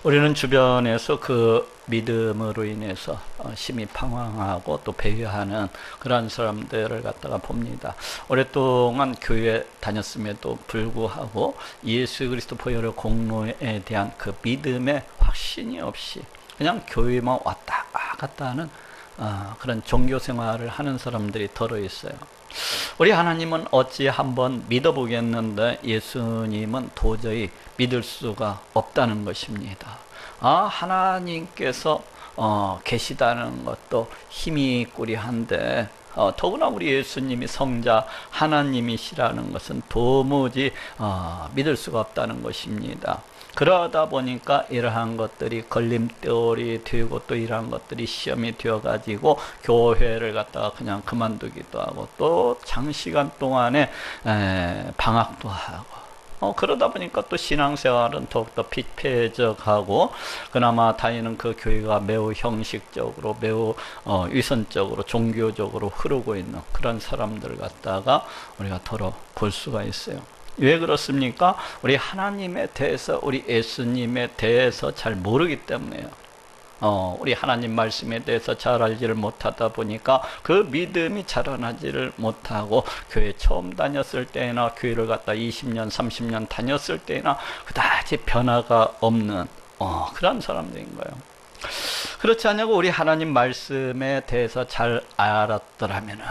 우리는 주변에서 그 믿음으로 인해서 심히 방황하고 또 배회하는 그런 사람들을 갖다가 봅니다. 오랫동안 교회 다녔음에도 불구하고 예수 그리스도 보혈의 공로에 대한 그 믿음의 확신이 없이 그냥 교회만 왔다 갔다 하는 그런 종교 생활을 하는 사람들이 덜어 있어요. 우리 하나님은 어찌 한번 믿어보겠는데 예수님은 도저히 믿을 수가 없다는 것입니다. 하나님께서 계시다는 것도 힘이 꾸리한데 더구나 우리 예수님이 성자 하나님이시라는 것은 도무지 믿을 수가 없다는 것입니다. 그러다 보니까 이러한 것들이 걸림돌이 되고 또 이러한 것들이 시험이 되어가지고 교회를 갖다가 그냥 그만두기도 하고 또 장시간 동안에 방학도 하고 그러다 보니까 또 신앙생활은 더욱더 피폐해져가고 그나마 다니는 그 교회가 매우 형식적으로 매우 위선적으로 종교적으로 흐르고 있는 그런 사람들 갖다가 우리가 더러 볼 수가 있어요. 왜 그렇습니까? 우리 하나님에 대해서 우리 예수님에 대해서 잘 모르기 때문에요. 우리 하나님 말씀에 대해서 잘 알지를 못하다 보니까 그 믿음이 자라나지를 못하고 교회 처음 다녔을 때나 교회를 갖다 20년 30년 다녔을 때나 그다지 변화가 없는 그런 사람들인 거예요. 그렇지 않냐고 우리 하나님 말씀에 대해서 잘 알았더라면은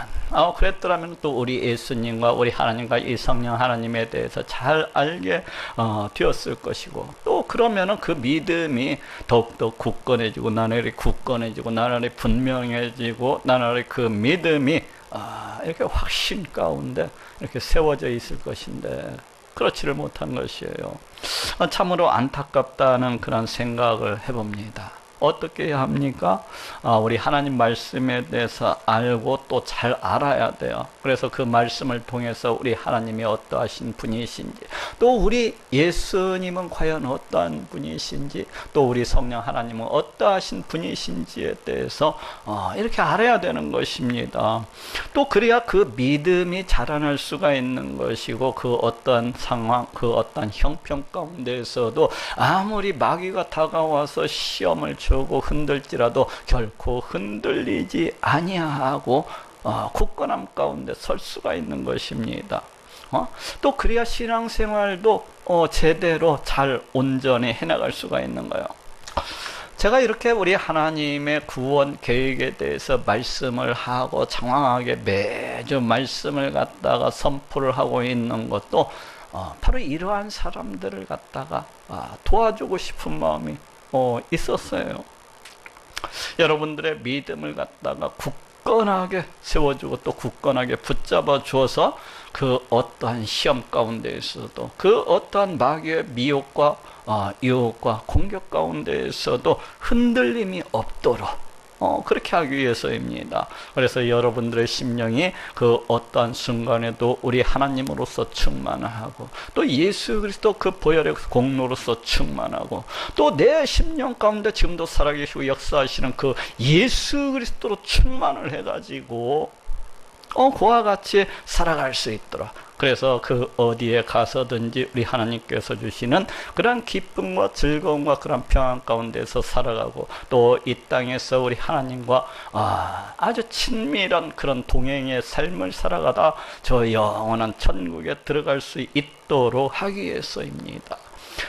그랬더라면 또 우리 예수님과 우리 하나님과 이 성령 하나님에 대해서 잘 알게 되었을 것이고 또 그러면은 그 믿음이 더욱더 굳건해지고 나날이 굳건해지고 나날이 분명해지고 나날이 그 믿음이 이렇게 확신 가운데 이렇게 세워져 있을 것인데 그렇지를 못한 것이에요. 참으로 안타깝다는 그런 생각을 해봅니다. 어떻게 해야 합니까? 우리 하나님 말씀에 대해서 알고 또 잘 알아야 돼요. 그래서 그 말씀을 통해서 우리 하나님이 어떠하신 분이신지 또 우리 예수님은 과연 어떠한 분이신지 또 우리 성령 하나님은 어떠하신 분이신지에 대해서 이렇게 알아야 되는 것입니다. 또 그래야 그 믿음이 자라날 수가 있는 것이고 그 어떠한 상황 그 어떠한 형편 가운데에서도 아무리 마귀가 다가와서 시험을 주고 흔들지라도 결코 흔들리지 아니하고 굳건함 가운데 설 수가 있는 것입니다. 또 그래야 신앙생활도 제대로 잘 온전히 해나갈 수가 있는 거예요. 제가 이렇게 우리 하나님의 구원 계획에 대해서 말씀을 하고 장황하게 매주 말씀을 갖다가 선포를 하고 있는 것도 바로 이러한 사람들을 갖다가 도와주고 싶은 마음이 있었어요. 여러분들의 믿음을 갖다가 굳건하게 세워주고 또 굳건하게 붙잡아 주어서 그 어떠한 시험 가운데에서도 그 어떠한 마귀의 미혹과 유혹과 공격 가운데에서도 흔들림이 없도록 그렇게 하기 위해서입니다. 그래서 여러분들의 심령이 그 어떠한 순간에도 우리 하나님으로서 충만하고 또 예수 그리스도 그 보혈의 공로로서 충만하고 또 내 심령 가운데 지금도 살아계시고 역사하시는 그 예수 그리스도로 충만을 해가지고 그와 같이 살아갈 수 있도록 그래서 그 어디에 가서든지 우리 하나님께서 주시는 그런 기쁨과 즐거움과 그런 평안 가운데서 살아가고 또 이 땅에서 우리 하나님과 아주 친밀한 그런 동행의 삶을 살아가다 저 영원한 천국에 들어갈 수 있도록 하기 위해서입니다.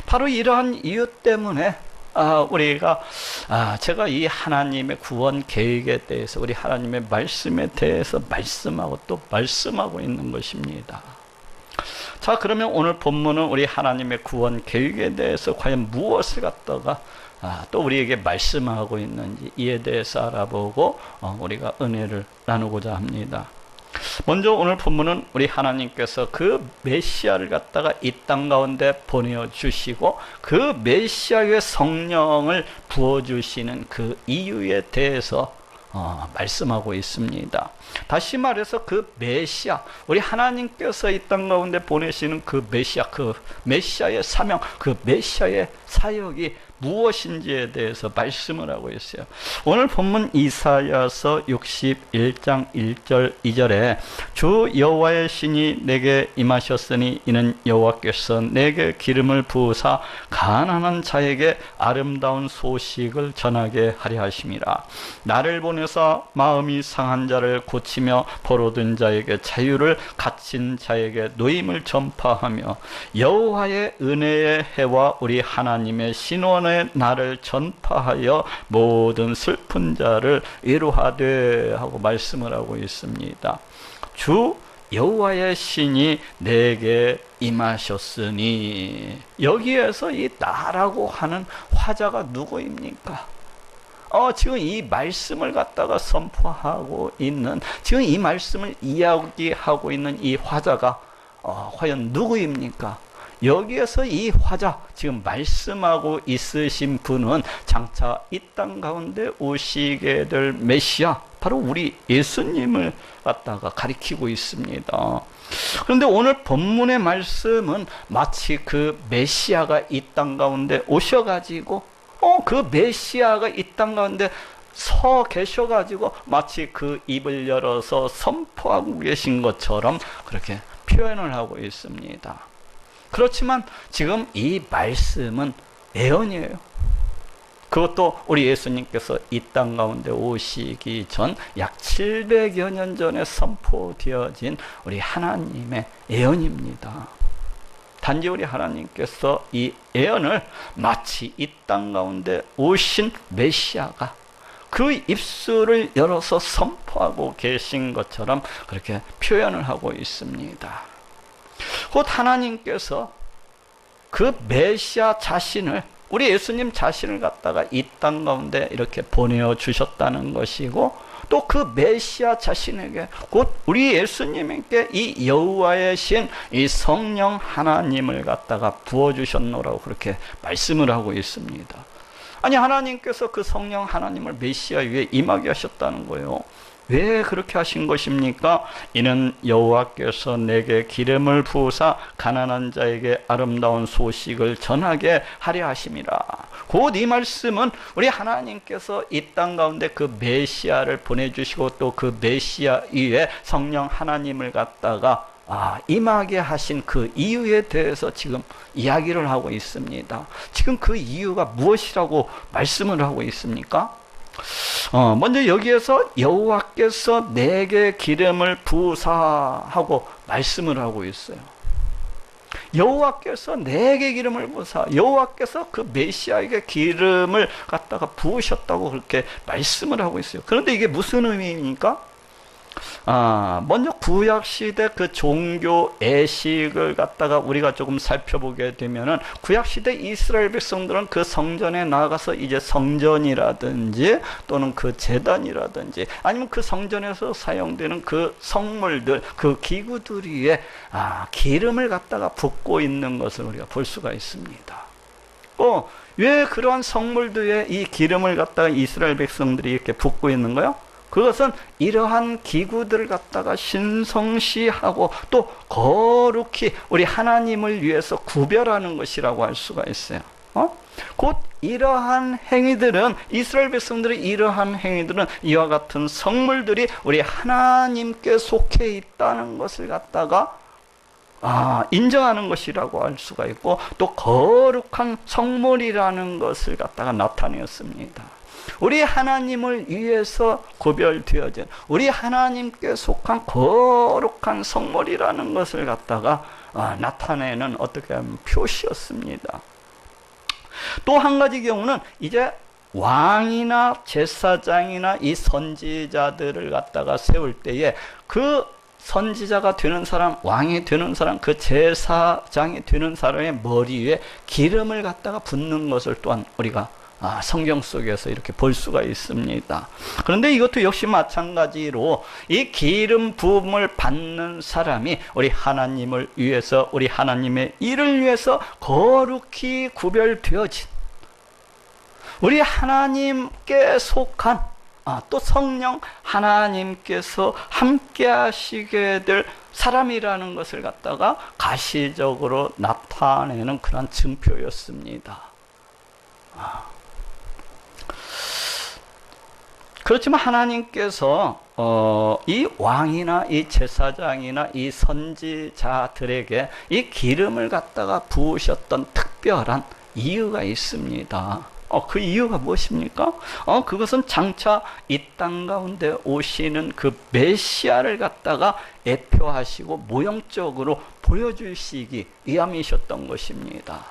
바로 이러한 이유 때문에 우리가 제가 이 하나님의 구원 계획에 대해서 우리 하나님의 말씀에 대해서 말씀하고 또 말씀하고 있는 것입니다. 자, 그러면 오늘 본문은 우리 하나님의 구원 계획에 대해서 과연 무엇을 갖다가 또 우리에게 말씀하고 있는지 이에 대해서 알아보고 우리가 은혜를 나누고자 합니다. 먼저 오늘 본문은 우리 하나님께서 그 메시아를 갖다가 이 땅 가운데 보내주시고 그 메시아의 성령을 부어주시는 그 이유에 대해서 말씀하고 있습니다. 다시 말해서 그 메시아, 우리 하나님께서 이 땅 가운데 보내시는 그 메시아의 사명, 그 메시아의 사역이 무엇인지에 대해서 말씀을 하고 있어요. 오늘 본문 이사야서 61장 1절 2절에 주 여호와의 신이 내게 임하셨으니 이는 여호와께서 내게 기름을 부으사 가난한 자에게 아름다운 소식을 전하게 하려 하심이라. 나를 보내사 마음이 상한 자를 고치며 포로된 자에게 자유를, 갇힌 자에게 노임을 전파하며 여호와의 은혜의 해와 우리 하나님의 신원의 날을 전파하여 모든 슬픈 자를 위로하되 하고 말씀을 하고 있습니다. 주 여호와의 신이 내게 임하셨으니, 여기에서 이 나라고 하는 화자가 누구입니까? 지금 이 말씀을 갖다가 선포하고 있는, 지금 이 말씀을 이야기하고 있는 이 화자가 과연 누구입니까? 여기에서 이 화자, 지금 말씀하고 있으신 분은 장차 이 땅 가운데 오시게 될 메시아, 바로 우리 예수님을 갖다가 가리키고 있습니다. 그런데 오늘 본문의 말씀은 마치 그 메시아가 이 땅 가운데 오셔가지고 그 메시아가 이 땅 가운데 서 계셔가지고 마치 그 입을 열어서 선포하고 계신 것처럼 그렇게 표현을 하고 있습니다. 그렇지만 지금 이 말씀은 예언이에요. 그것도 우리 예수님께서 이 땅 가운데 오시기 전 약 700여 년 전에 선포되어진 우리 하나님의 예언입니다. 단지 우리 하나님께서 이 예언을 마치 이 땅 가운데 오신 메시아가 그 입술을 열어서 선포하고 계신 것처럼 그렇게 표현을 하고 있습니다. 곧 하나님께서 그 메시아 자신을, 우리 예수님 자신을 갖다가 이 땅 가운데 이렇게 보내어 주셨다는 것이고, 또 그 메시아 자신에게, 곧 우리 예수님에게 이 여호와의 신, 이 성령 하나님을 갖다가 부어주셨노라고 그렇게 말씀을 하고 있습니다. 아니, 하나님께서 그 성령 하나님을 메시아 위에 임하게 하셨다는 거예요. 왜 그렇게 하신 것입니까? 이는 여호와께서 내게 기름을 부으사 가난한 자에게 아름다운 소식을 전하게 하려 하심이라. 곧 이 말씀은 우리 하나님께서 이 땅 가운데 그 메시아를 보내주시고 또 그 메시아 위에 성령 하나님을 갖다가 임하게 하신 그 이유에 대해서 지금 이야기를 하고 있습니다. 지금 그 이유가 무엇이라고 말씀을 하고 있습니까? 먼저 여기에서 여호와께서 내게 기름을 부으사하고 말씀을 하고 있어요. 여호와께서 내게 기름을 부으사, 여호와께서 그 메시아에게 기름을 갖다가 부으셨다고 그렇게 말씀을 하고 있어요. 그런데 이게 무슨 의미입니까? 먼저 구약시대 그 종교 예식을 갖다가 우리가 조금 살펴보게 되면은, 구약시대 이스라엘 백성들은 그 성전에 나가서 이제 성전이라든지 또는 그 제단이라든지 아니면 그 성전에서 사용되는 그 성물들, 그 기구들 위에 기름을 갖다가 붓고 있는 것을 우리가 볼 수가 있습니다. 왜 그러한 성물들에 이 기름을 갖다가 이스라엘 백성들이 이렇게 붓고 있는 거예요? 그것은 이러한 기구들을 갖다가 신성시하고 또 거룩히 우리 하나님을 위해서 구별하는 것이라고 할 수가 있어요. 곧 이러한 행위들은, 이스라엘 백성들의 이러한 행위들은 이와 같은 성물들이 우리 하나님께 속해 있다는 것을 갖다가 인정하는 것이라고 할 수가 있고, 또 거룩한 성물이라는 것을 갖다가 나타내었습니다. 우리 하나님을 위해서 구별되어진, 우리 하나님께 속한 거룩한 성물이라는 것을 갖다가 나타내는 어떻게 하면 표시였습니다. 또 한 가지 경우는 이제 왕이나 제사장이나 이 선지자들을 갖다가 세울 때에 그 선지자가 되는 사람, 왕이 되는 사람, 그 제사장이 되는 사람의 머리 위에 기름을 갖다가 붓는 것을 또한 우리가 성경 속에서 이렇게 볼 수가 있습니다. 그런데 이것도 역시 마찬가지로 이 기름 부음을 받는 사람이 우리 하나님을 위해서, 우리 하나님의 일을 위해서 거룩히 구별되어진, 우리 하나님께 속한, 또 성령 하나님께서 함께 하시게 될 사람이라는 것을 갖다가 가시적으로 나타내는 그런 증표였습니다. 그렇지만 하나님께서 이 왕이나 이 제사장이나 이 선지자들에게 이 기름을 갖다가 부으셨던 특별한 이유가 있습니다. 그 이유가 무엇입니까? 그것은 장차 이 땅 가운데 오시는 그 메시아를 갖다가 예표하시고 모형적으로 보여주시기 위함이셨던 것입니다.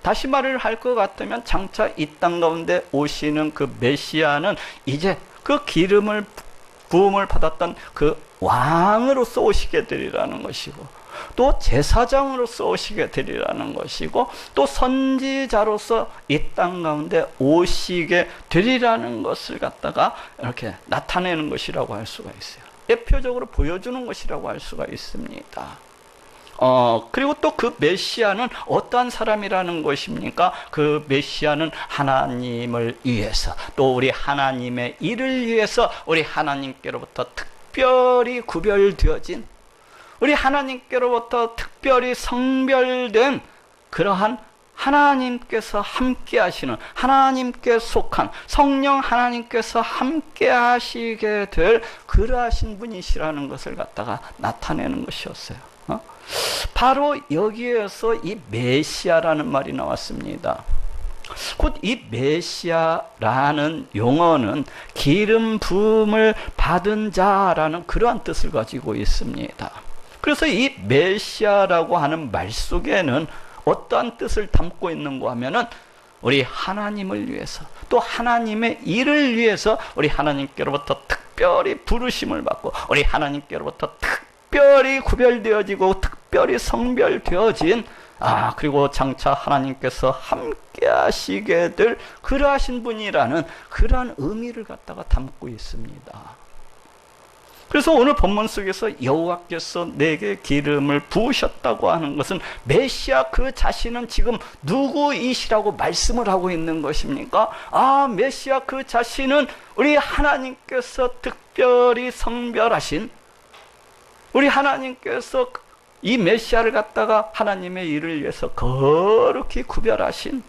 다시 말을 할 것 같으면 장차 이 땅 가운데 오시는 그 메시아는 이제 그 기름을 부음을 받았던 그 왕으로서 오시게 되리라는 것이고, 또 제사장으로서 오시게 되리라는 것이고, 또 선지자로서 이 땅 가운데 오시게 되리라는 것을 갖다가 이렇게 나타내는 것이라고 할 수가 있어요. 대표적으로 보여주는 것이라고 할 수가 있습니다. 그리고 또 그 메시아는 어떠한 사람이라는 것입니까? 그 메시아는 하나님을 위해서, 또 우리 하나님의 일을 위해서 우리 하나님께로부터 특별히 구별되어진, 우리 하나님께로부터 특별히 성별된 그러한 하나님께서 함께 하시는, 하나님께 속한 성령 하나님께서 함께 하시게 될 그러하신 분이시라는 것을 갖다가 나타내는 것이었어요. 바로 여기에서 이 메시아라는 말이 나왔습니다. 곧 이 메시아라는 용어는 기름 부음을 받은 자라는 그러한 뜻을 가지고 있습니다. 그래서 이 메시아라고 하는 말 속에는 어떠한 뜻을 담고 있는가 하면은 우리 하나님을 위해서, 또 하나님의 일을 위해서 우리 하나님께로부터 특별히 부르심을 받고, 우리 하나님께로부터 특별히 구별되어지고 특별히 성별되어진, 그리고 장차 하나님께서 함께 하시게 될 그러하신 분이라는 그러한 의미를 갖다가 담고 있습니다. 그래서 오늘 본문 속에서 여호와께서 내게 기름을 부으셨다고 하는 것은 메시아 그 자신은 지금 누구이시라고 말씀을 하고 있는 것입니까? 메시아 그 자신은 우리 하나님께서 특별히 성별하신, 우리 하나님께서 이 메시아를 갖다가 하나님의 일을 위해서 거룩히 구별하신,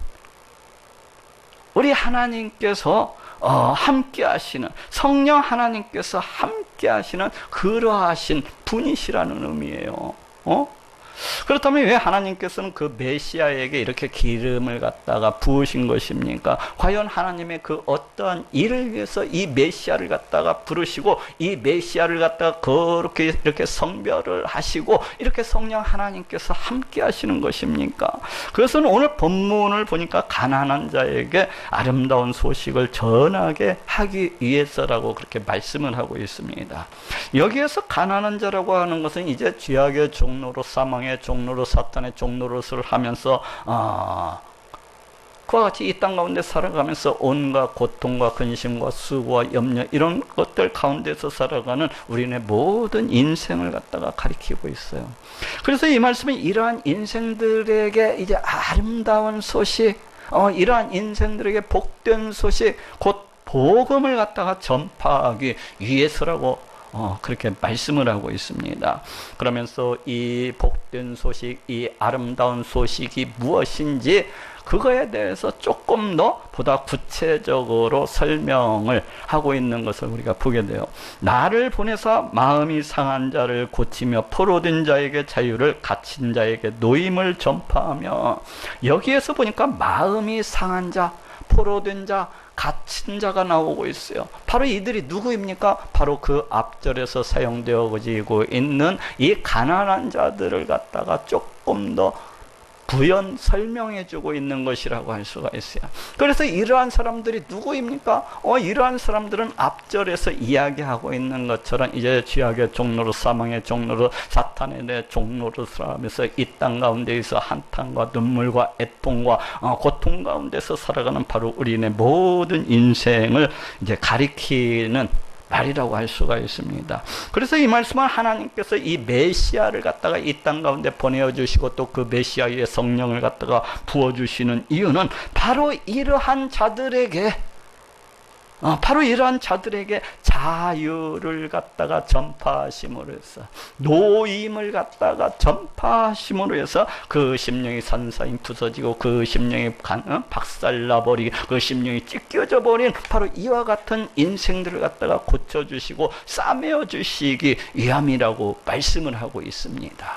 우리 하나님께서 함께 하시는, 성령 하나님께서 함께 하시는 그러하신 분이시라는 의미예요. 그렇다면 왜 하나님께서는 그 메시아에게 이렇게 기름을 갖다가 부으신 것입니까? 과연 하나님의 그 어떠한 일을 위해서 이 메시아를 갖다가 부르시고, 이 메시아를 갖다가 그렇게 이렇게 성별을 하시고, 이렇게 성령 하나님께서 함께 하시는 것입니까? 그것은 오늘 본문을 보니까 가난한 자에게 아름다운 소식을 전하게 하기 위해서라고 그렇게 말씀을 하고 있습니다. 여기에서 가난한 자라고 하는 것은 이제 죄악의 종로로, 사망의 종로로, 사탄의 종로로를 하면서 그와 같이 이 땅 가운데 살아가면서 온갖 고통과 근심과 수고와 염려, 이런 것들 가운데서 살아가는 우리네 모든 인생을 갖다가 가리키고 있어요. 그래서 이 말씀은 이러한 인생들에게 이제 아름다운 소식, 이러한 인생들에게 복된 소식, 곧 복음을 갖다가 전파하기 위해서라고 그렇게 말씀을 하고 있습니다. 그러면서 이 복된 소식, 이 아름다운 소식이 무엇인지 그거에 대해서 조금 더 보다 구체적으로 설명을 하고 있는 것을 우리가 보게 돼요. 나를 보내사 마음이 상한 자를 고치며 포로된 자에게 자유를, 갇힌 자에게 노임을 전파하며, 여기에서 보니까 마음이 상한 자, 포로된 자, 갇힌 자가 나오고 있어요. 바로 이들이 누구입니까? 바로 그 앞절에서 사용되어지고 있는 이 가난한 자들을 갖다가 조금 더 부연 설명해주고 있는 것이라고 할 수가 있어요. 그래서 이러한 사람들이 누구입니까? 이러한 사람들은 앞절에서 이야기하고 있는 것처럼 이제 죄악의 종로로, 사망의 종로로, 사탄의 내 종로로 살아가면서 이 땅 가운데에서 한탄과 눈물과 애통과 고통 가운데서 살아가는 바로 우리의 모든 인생을 이제 가리키는 말이라고 할 수가 있습니다. 그래서 이 말씀은 하나님께서 이 메시아를 갖다가 이 땅 가운데 보내어주시고, 또 그 메시아의 성령을 갖다가 부어주시는 이유는 바로 이러한 자들에게 바로 이러한 자들에게 자유를 갖다가 전파하심으로 해서, 노임을 갖다가 전파하심으로 해서 그 심령이 산사인 부서지고 그 심령이 박살나버리고 그 심령이 찢겨져 버린 바로 이와 같은 인생들을 갖다가 고쳐주시고 싸매어 주시기 위함이라고 말씀을 하고 있습니다.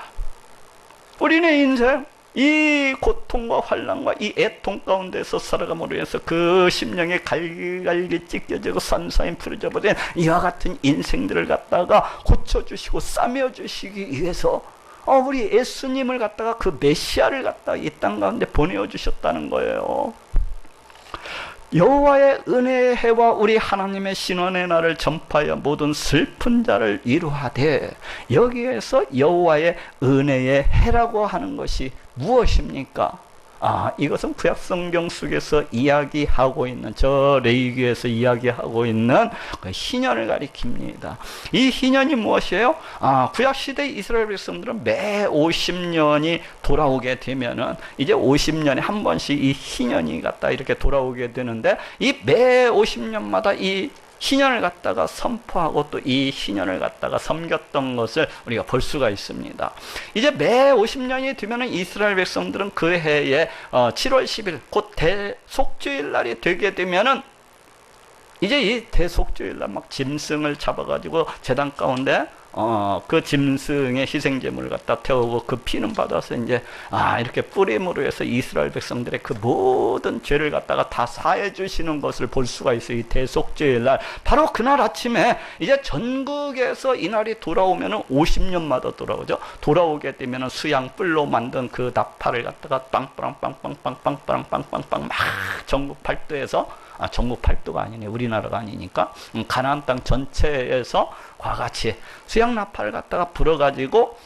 우리의 인생, 이 고통과 환난과 이 애통 가운데서 살아감으로 해서 그 심령에 갈갈기 찢겨지고 산사인 풀어져 버린 이와 같은 인생들을 갖다가 고쳐주시고 싸매어 주시기 위해서 우리 예수님을 갖다가 그 메시아를 갖다가 이 땅 가운데 보내어 주셨다는 거예요. 여호와의 은혜의 해와 우리 하나님의 신원의 날을 전파하여 모든 슬픈 자를 위로하되, 여기에서 여호와의 은혜의 해라고 하는 것이 무엇입니까? 이것은 구약성경 속에서 이야기하고 있는, 저 레위기에서 이야기하고 있는 그 희년을 가리킵니다. 이 희년이 무엇이에요? 구약시대 이스라엘 백성들은 매 50년이 돌아오게 되면은, 이제 50년에 한 번씩 이 희년이 갖다 이렇게 돌아오게 되는데, 이 매 50년마다 이 희년을 갖다가 선포하고 또 이 희년을 갖다가 섬겼던 것을 우리가 볼 수가 있습니다. 이제 매 50년이 되면 이스라엘 백성들은 그 해에 7월 10일 곧 대속주일 날이 되게 되면은, 이제 이 대속주일 날 막 짐승을 잡아가지고 제단 가운데 그 짐승의 희생제물을 갖다 태우고 그 피는 받아서 이제 이렇게 뿌림으로 해서 이스라엘 백성들의 그 모든 죄를 갖다가 다 사해 주시는 것을 볼 수가 있어요. 이 대속죄일 날, 바로 그날 아침에 이제 전국에서 이날이 돌아오면은 50년마다 돌아오죠. 돌아오게 되면은 수양 뿔로 만든 그 나팔을 갖다가 빵빵빵빵빵빵빵빵빵빵 막 전국 팔도에서, 전국 팔도가 아니네, 우리나라가 아니니까 가나안 땅 전체에서 과 같이 수양 나팔을 갖다가 불어가지고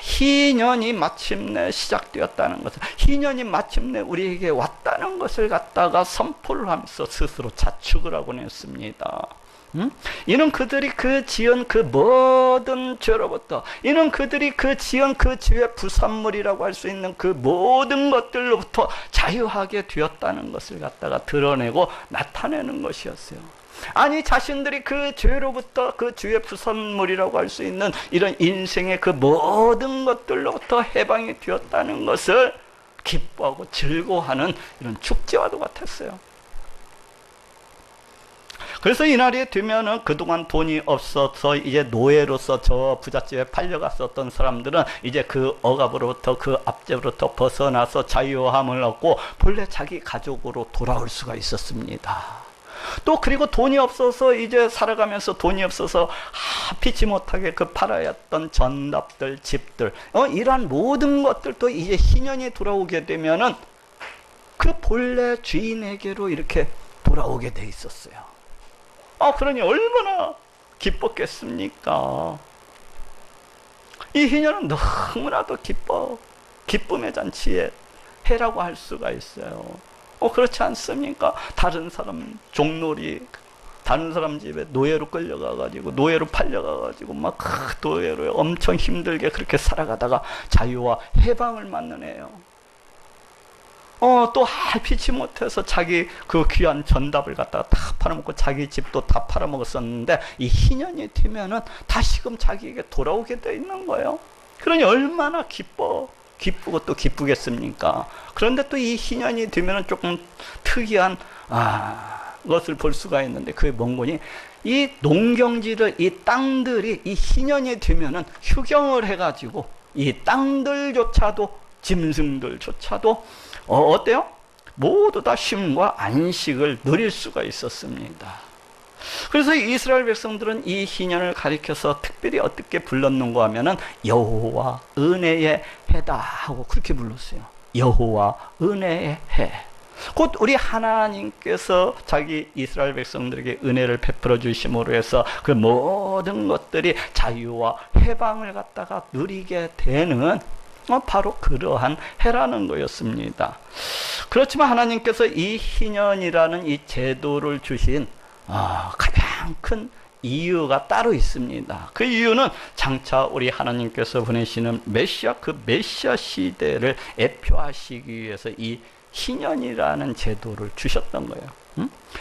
희년이 마침내 시작되었다는 것을, 희년이 마침내 우리에게 왔다는 것을 갖다가 선포를 하면서 스스로 자축을 하곤 했습니다. 이는 그들이 그 지은 그 모든 죄로부터, 이는 그들이 그 지은 그 죄의 부산물이라고 할 수 있는 그 모든 것들로부터 자유하게 되었다는 것을 갖다가 드러내고 나타내는 것이었어요. 아니, 자신들이 그 죄로부터, 그 죄의 부산물이라고 할 수 있는 이런 인생의 그 모든 것들로부터 해방이 되었다는 것을 기뻐하고 즐거워하는 이런 축제와도 같았어요. 그래서 이날이 되면은 그동안 돈이 없어서 이제 노예로서 저 부잣집에 팔려갔었던 사람들은 이제 그 억압으로부터, 그 압제로부터 벗어나서 자유함을 얻고 본래 자기 가족으로 돌아올 수가 있었습니다. 또 그리고 돈이 없어서 이제 살아가면서 돈이 없어서 피치 못하게 그 팔아야 했던 전답들, 집들, 이러한 모든 것들도 이제 희년이 돌아오게 되면은 그 본래 주인에게로 이렇게 돌아오게 돼 있었어요. 그러니 얼마나 기뻤겠습니까? 이 희년은 너무나도 기쁨의 잔치의 해라고 할 수가 있어요. 그렇지 않습니까? 다른 사람 종놀이, 다른 사람 집에 노예로 끌려가가지고, 노예로 팔려가가지고 막 노예로 엄청 힘들게 그렇게 살아가다가 자유와 해방을 맞는 애요. 또 할피치 못해서 자기 그 귀한 전답을 갖다가 다 팔아먹고 자기 집도 다 팔아먹었었는데, 이 희년이 되면은 다시금 자기에게 돌아오게 돼 있는 거예요. 그러니 얼마나 기쁘고 또 기쁘겠습니까? 그런데 또 이 희년이 되면은 조금 특이한 것을 볼 수가 있는데, 그게 뭔 거니? 이 농경지를, 이 땅들이 이 희년이 되면은 휴경을 해가지고 이 땅들조차도, 짐승들조차도 어때요? 모두 다 쉼과 안식을 누릴 수가 있었습니다. 그래서 이스라엘 백성들은 이 희년을 가리켜서 특별히 어떻게 불렀는가 하면은 여호와 은혜의 해다 하고 그렇게 불렀어요. 여호와 은혜의 해. 곧 우리 하나님께서 자기 이스라엘 백성들에게 은혜를 베풀어 주심으로 해서 그 모든 것들이 자유와 해방을 갖다가 누리게 되는 바로 그러한 해라는 거였습니다. 그렇지만 하나님께서 이 희년이라는 이 제도를 주신 가장 큰 이유가 따로 있습니다. 그 이유는 장차 우리 하나님께서 보내시는 메시아, 그 메시아 시대를 애표하시기 위해서 이 희년이라는 제도를 주셨던 거예요.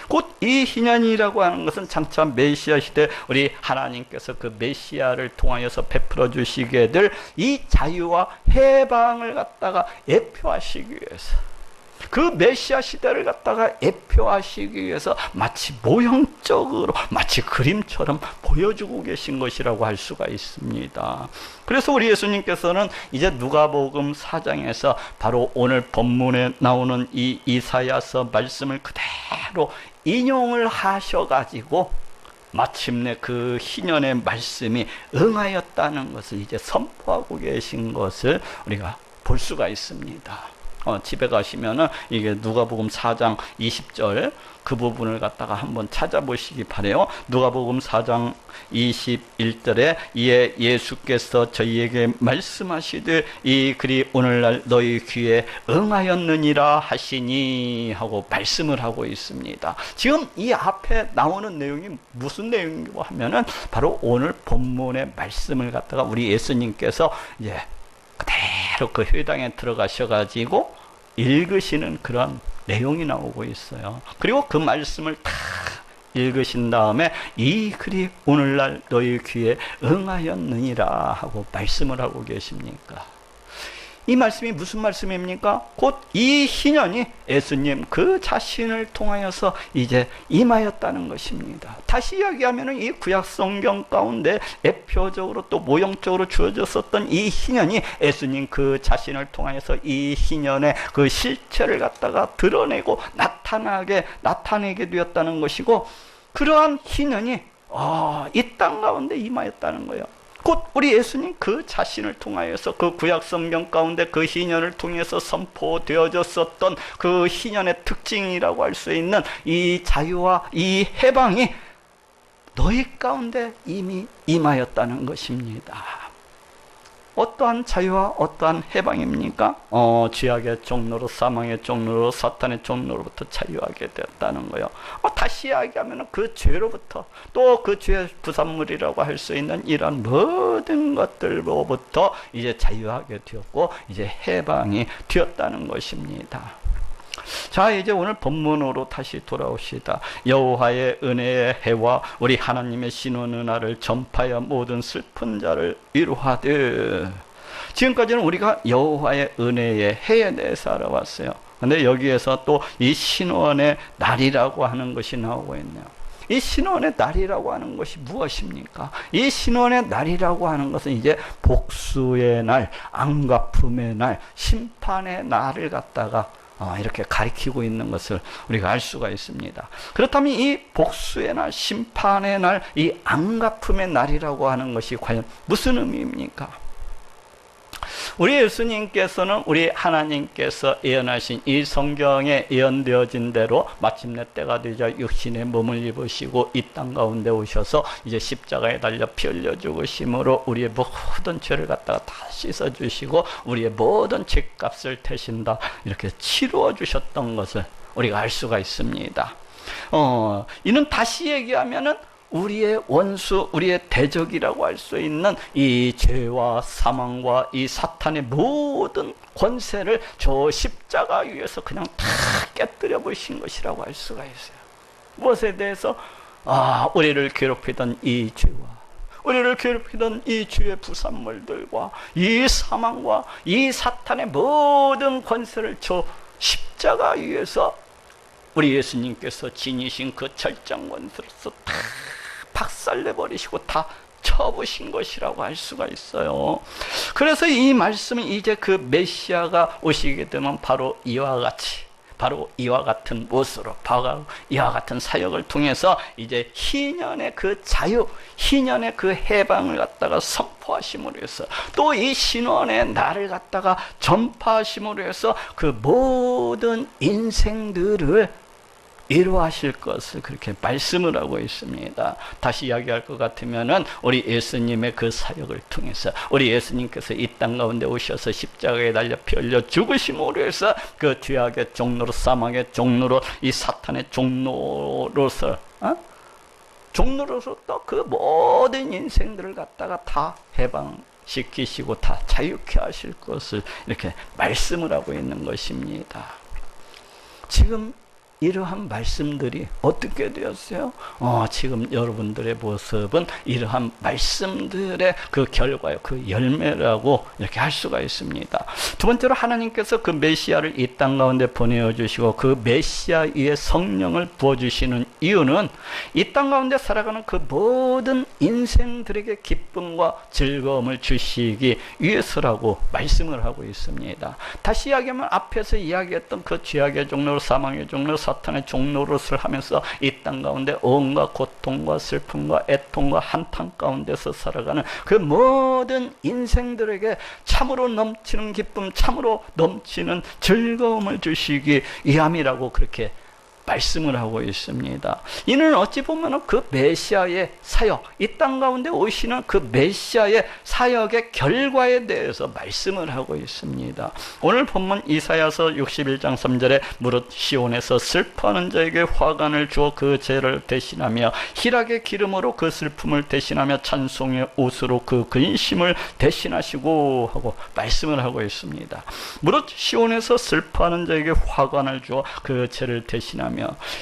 곧 이 희년이라고 하는 것은 장차 메시아 시대 우리 하나님께서 그 메시아를 통하여서 베풀어 주시게 될 이 자유와 해방을 갖다가 예표하시기 위해서, 그 메시아 시대를 갖다가 예표하시기 위해서 마치 모형적으로, 마치 그림처럼 보여주고 계신 것이라고 할 수가 있습니다. 그래서 우리 예수님께서는 이제 누가복음 4장에서 바로 오늘 본문에 나오는 이 이사야서 말씀을 그대로 인용을 하셔가지고 마침내 그 희년의 말씀이 응하였다는 것을 이제 선포하고 계신 것을 우리가 볼 수가 있습니다. 집에 가시면은 이게 누가복음 4장 20절 그 부분을 갖다가 한번 찾아보시기 바래요. 누가복음 4장 21절에 이에 예수께서 저희에게 말씀하시되 이 글이 오늘날 너희 귀에 응하였느니라 하시니 하고 말씀을 하고 있습니다. 지금 이 앞에 나오는 내용이 무슨 내용이고 하면은 바로 오늘 본문의 말씀을 갖다가 우리 예수님께서 이제 그대로 그 회당에 들어가셔가지고 읽으시는 그런 내용이 나오고 있어요. 그리고 그 말씀을 다 읽으신 다음에 이 글이 오늘날 너희 귀에 응하였느니라 하고 말씀을 하고 계십니까? 이 말씀이 무슨 말씀입니까? 곧 이 희년이 예수님 그 자신을 통하여서 이제 임하였다는 것입니다. 다시 이야기하면 이 구약 성경 가운데 예표적으로 또 모형적으로 주어졌었던 이 희년이 예수님 그 자신을 통하여서 이 희년의 그 실체를 갖다가 드러내고 나타내게 되었다는 것이고, 그러한 희년이 이 땅 가운데 임하였다는 거예요. 곧 우리 예수님 그 자신을 통하여서 그 구약 성경 가운데 그 희년을 통해서 선포되어졌었던 그 희년의 특징이라고 할 수 있는 이 자유와 이 해방이 너희 가운데 이미 임하였다는 것입니다. 어떠한 자유와 어떠한 해방입니까? 죄악의 종로로, 사망의 종로로, 사탄의 종로로부터 자유하게 되었다는 거예요. 다시 이야기하면 그 죄로부터, 또 그 죄의 부산물이라고 할 수 있는 이런 모든 것들로부터 이제 자유하게 되었고 이제 해방이 되었다는 것입니다. 자, 이제 오늘 본문으로 다시 돌아옵시다. 여호와의 은혜의 해와 우리 하나님의 신원 은하를 전파하여 모든 슬픈 자를 위로하되. 지금까지는 우리가 여호와의 은혜의 해에 대해서 알아봤어요. 근데 여기에서 또 이 신원의 날이라고 하는 것이 나오고 있네요. 이 신원의 날이라고 하는 것이 무엇입니까? 이 신원의 날이라고 하는 것은 이제 복수의 날, 안갚음의 날, 심판의 날을 갖다가 이렇게 가리키고 있는 것을 우리가 알 수가 있습니다. 그렇다면 이 복수의 날, 심판의 날, 이 안갚음의 날이라고 하는 것이 과연 무슨 의미입니까? 우리 예수님께서는 우리 하나님께서 예언하신 이 성경에 예언되어진 대로 마침내 때가 되자 육신의 몸을 입으시고 이 땅 가운데 오셔서 이제 십자가에 달려 피 흘려 죽으심으로 우리의 모든 죄를 갖다가 다 씻어 주시고 우리의 모든 죄값을 대신다 이렇게 치루어 주셨던 것을 우리가 알 수가 있습니다. 이는 다시 얘기하면은 우리의 원수, 우리의 대적이라고 할 수 있는 이 죄와 사망과 이 사탄의 모든 권세를 저 십자가 위에서 그냥 다 깨뜨려 보신 것이라고 할 수가 있어요. 무엇에 대해서? 우리를 괴롭히던 이 죄와 우리를 괴롭히던 이 죄의 부산물들과 이 사망과 이 사탄의 모든 권세를 저 십자가 위에서 우리 예수님께서 지니신 그 절정 권세로서 다 박살내버리시고 다 쳐부신 것이라고 할 수가 있어요. 그래서 이 말씀은 이제 그 메시아가 오시게 되면 바로 이와 같은 모습으로, 바로 이와 같은 사역을 통해서 이제 희년의 그 자유, 희년의 그 해방을 갖다가 선포하심으로 해서 또 이 신원의 날을 갖다가 전파하심으로 해서 그 모든 인생들을 위로하실 것을 그렇게 말씀을 하고 있습니다. 다시 이야기할 것 같으면은 우리 예수님의 그 사역을 통해서 우리 예수님께서 이 땅 가운데 오셔서 십자가에 달려 피 흘려 죽으심으로 해서 그 죄악의 종로로, 사망의 종로로, 이 사탄의 종로로서 또 그 모든 인생들을 갖다가 다 해방시키시고 다 자유케 하실 것을 이렇게 말씀을 하고 있는 것입니다. 지금 이러한 말씀들이 어떻게 되었어요? 지금 여러분들의 모습은 이러한 말씀들의 그 결과요, 그 열매라고 이렇게 할 수가 있습니다. 두 번째로 하나님께서 그 메시아를 이 땅 가운데 보내주시고 그 메시아 위에 성령을 부어주시는 이유는 이 땅 가운데 살아가는 그 모든 인생들에게 기쁨과 즐거움을 주시기 위해서라고 말씀을 하고 있습니다. 다시 이야기하면 앞에서 이야기했던 그 죄악의 종로, 사망의 종로, 사탄의 종노릇을 하면서 이 땅 가운데 온갖 고통과 슬픔과 애통과 한탄 가운데서 살아가는 그 모든 인생들에게 참으로 넘치는 기쁨, 참으로 넘치는 즐거움을 주시기 위함이라고 그렇게 말씀을 하고 있습니다. 이는 어찌 보면 그 메시아의 사역, 이 땅 가운데 오시는 그 메시아의 사역의 결과에 대해서 말씀을 하고 있습니다. 오늘 본문 이사야서 61장 3절에 무릇 시온에서 슬퍼하는 자에게 화관을 주어 그 죄를 대신하며 희락의 기름으로 그 슬픔을 대신하며 찬송의 옷으로 그 근심을 대신하시고 하고 말씀을 하고 있습니다. 무릇 시온에서 슬퍼하는 자에게 화관을 주어 그 죄를 대신하며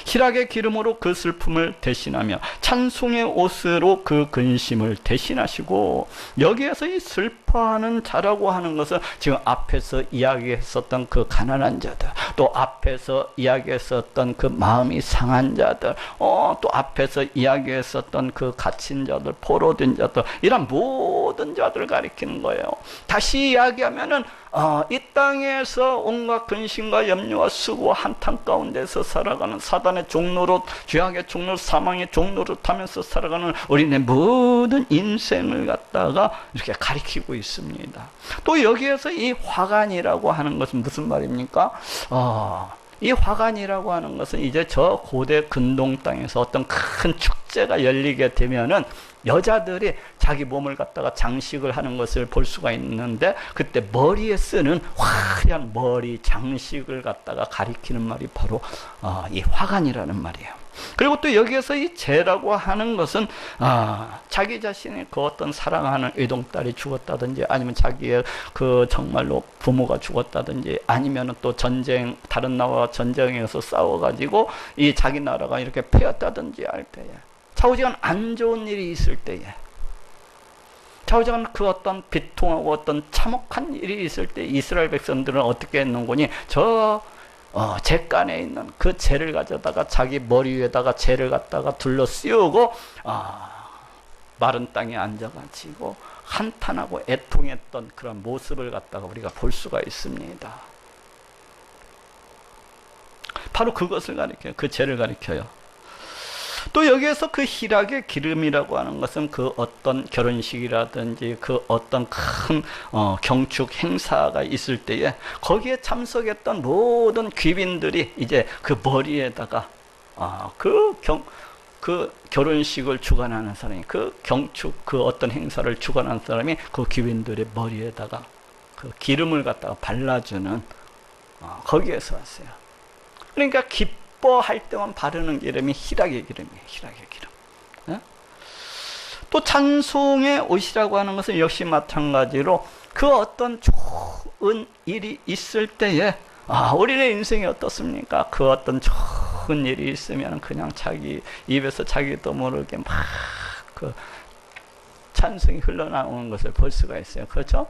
희락의 기름으로 그 슬픔을 대신하며 찬송의 옷으로 그 근심을 대신하시고, 여기에서 이 슬퍼하는 자라고 하는 것은 지금 앞에서 이야기했었던 그 가난한 자들, 또 앞에서 이야기했었던 그 마음이 상한 자들, 또 앞에서 이야기했었던 그 갇힌 자들, 포로된 자들, 이런 모든 자들을 가리키는 거예요. 다시 이야기하면은 이 땅에서 온갖 근심과 염려와 수고와 한탄 가운데서 살아가는 사단의 종노릇, 죄악의 종노릇, 사망의 종노릇 하면서 살아가는 우리네 모든 인생을 갖다가 이렇게 가리키고 있습니다. 또 여기에서 이 화관이라고 하는 것은 무슨 말입니까? 이 화관이라고 하는 것은 이제 저 고대 근동 땅에서 어떤 큰 축제가 열리게 되면은 여자들이 자기 몸을 갖다가 장식을 하는 것을 볼 수가 있는데, 그때 머리에 쓰는 화려한 머리 장식을 갖다가 가리키는 말이 바로 이 화관이라는 말이에요. 그리고 또 여기에서 이 죄라고 하는 것은 자기 자신의 그 어떤 사랑하는 외동딸이 죽었다든지, 아니면 자기의 그 정말로 부모가 죽었다든지, 아니면 또 전쟁, 다른 나라와 전쟁에서 싸워가지고 이 자기 나라가 이렇게 패였다든지 할 때에, 좌우지간 안 좋은 일이 있을 때에, 좌우지간 그 어떤 비통하고 어떤 참혹한 일이 있을 때 이스라엘 백성들은 어떻게 했는 거니? 잿간에 있는 그 재를 가져다가 자기 머리 위에다가 재를 갖다가 둘러 씌우고 마른 땅에 앉아가지고 한탄하고 애통했던 그런 모습을 갖다가 우리가 볼 수가 있습니다. 바로 그것을 가리켜요. 그 재를 가리켜요. 또 여기에서 그 희락의 기름이라고 하는 것은 그 어떤 결혼식이라든지 그 어떤 큰 경축 행사가 있을 때에 거기에 참석했던 모든 귀빈들이 이제 그 머리에다가 그 결혼식을 주관하는 사람이, 그 경축, 그 어떤 행사를 주관하는 사람이 그 귀빈들의 머리에다가 그 기름을 갖다가 발라주는 거기에서 왔어요. 그러니까 기뻐할 때만 바르는 기름이 희락의 기름이에요. 희락의 기름. 네? 또 찬송의 옷이라고 하는 것은 역시 마찬가지로 그 어떤 좋은 일이 있을 때에 우리의 인생이 어떻습니까? 그 어떤 좋은 일이 있으면 그냥 자기 입에서 자기도 모르게 막 그 찬송이 흘러나오는 것을 볼 수가 있어요. 그렇죠?